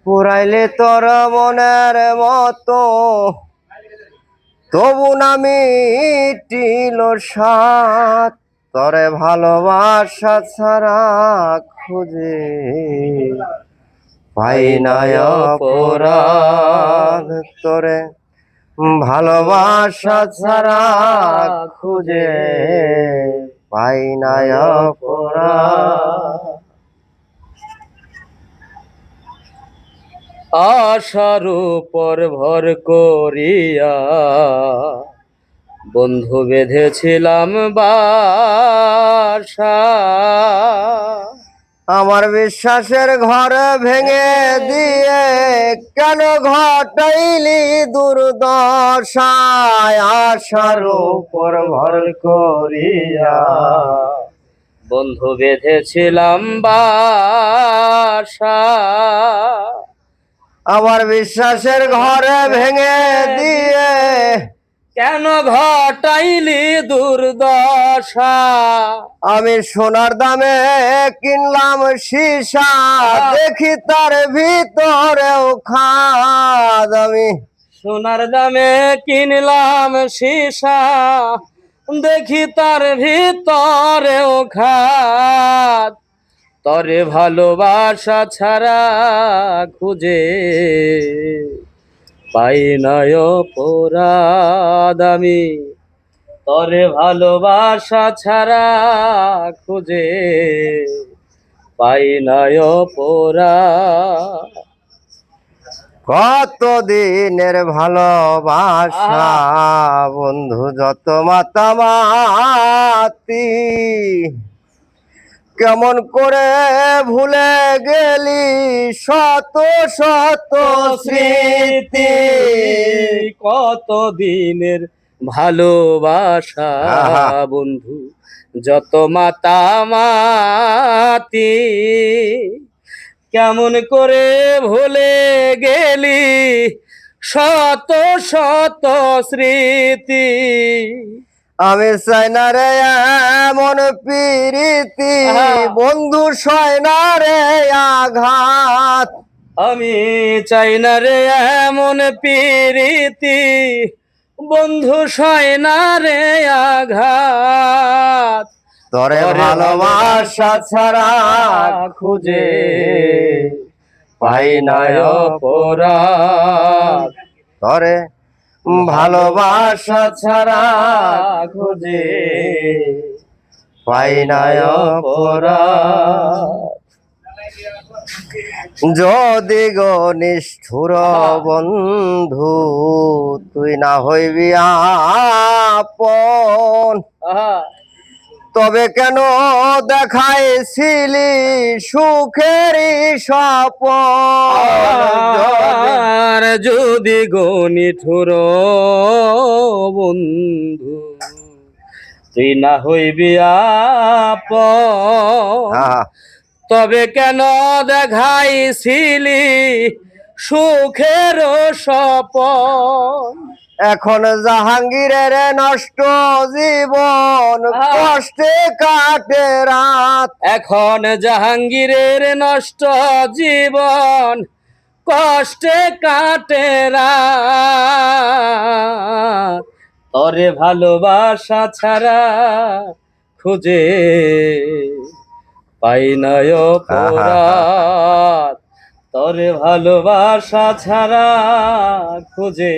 পুরাইলে তোর মনের মতো তবু না মিটিল সাথ তরে ভালোবাসা ছাড়া খুঁজে পাই না অপরাধ তোরে ভালোবাসা ছাড়া খুঁজে পাই না অপরাধ। আশার উপর ভর করিয়া বন্ধু বেঁধেছিলাম বাসা, আমার বিশ্বাসের ঘর ভেঙে দিয়ে কেন ঘটাইলি দুর্দশায়। আশার উপর ভর করিয়া বন্ধু বেঁধেছিলাম বাসা, আমার বিশ্বাসের ঘর ভেঙে দিয়ে কেন ঘটাইলি দুর্দশা। আমি সোনার দামে কিনলাম সীসা, দেখি তার ভিতরেও খাদ। আমি সোনার দামে কিনলাম সীসা, দেখি তার ভিতরেও খাদ। তরে ভালোবাসা ছাড়া খুঁজে পাই না অপরাধ আমি, তরে ভালোবাসা ছাড়া খুঁজে পাই না অপরাধ। কত দিনের ভালোবাসা বন্ধু যত মাতামাতি, কেমন করে ভুলে গেলি শত শত স্মৃতি। কত দিনের ভালোবাসা বন্ধু যত মাতামাতি, কেমন করে ভুলে গেলি শত শত স্মৃতি। আমি চাই না রে এমন প্রীতি, বন্ধু সয় না রে আঘাত। আমি চাই না রে এমন প্রীতি, বন্ধু সয় না রে আঘাত। তরে ভালোবাসা ছাড়া খুঁজে পাই না অপরাধ, তরে ভালোবাসা ছাড়া খুঁজে পাই না অপরাধ। যদি গো নিষ্ঠুর বন্ধু তুই না হইবি আপন, তবে কেন দেখাইছিলি সুখেরই স্বপ্ন। যদি গো নিঠুর বন্ধু তুই না হইবি আপন, তবে কেন দেখাইছিলি সুখের স্বপন। এখন জাহাঙ্গীরের নষ্ট জীবন কষ্টে কাটে রাত। এখন জাহাঙ্গীরের নষ্ট জীবন কষ্টে কাটে রাত। তরে ভালোবাসা ছাড়া খুঁজে পাই না অপরাধ, তরে ভালোবাসা ছাড়া খুঁজে